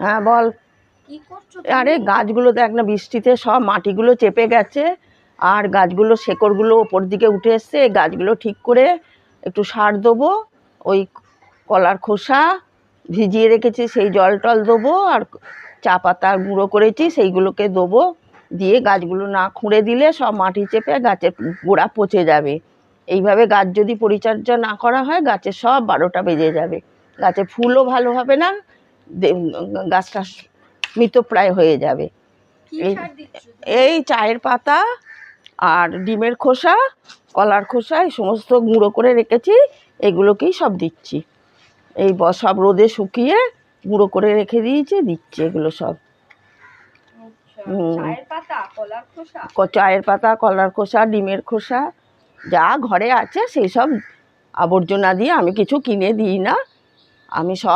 হ্যাঁ বল। আরে গাছগুলো দেখ না, বৃষ্টিতে সব মাটিগুলো চেপে গেছে, আর গাছগুলো শেকড়গুলো ওপর দিকে উঠে এসছে। গাছগুলো ঠিক করে একটু সার দেবো, ওই কলার খোসা ভিজিয়ে রেখেছি সেই জল টল দেবো, আর চা পাতা গুঁড়ো করেছি সেইগুলোকে দেবো। দিয়ে গাছগুলো না খুঁড়ে দিলে সব মাটি চেপে গাছের গোড়া পচে যাবে। এইভাবে গাছ যদি পরিচর্যা না করা হয়, গাছের সব 12টা বেজে যাবে। গাছে ফুলও ভালো হবে না, গাছটা মৃতপ্রায় হয়ে যাবে। এই চায়ের পাতা আর ডিমের খোসা, কলার খোসা, এই সমস্ত গুঁড়ো করে রেখেছি, এগুলোকেই সব দিচ্ছি। এই সব রোদে শুকিয়ে গুঁড়ো করে রেখে দিয়েছি, দিচ্ছি এগুলো সব। চায়ের পাতা, কলার খোসা, ডিমের খোসা, যা ঘরে আছে সেই সব আবর্জনা দিয়ে, আমি কিছু কিনে দিই না, আমি সব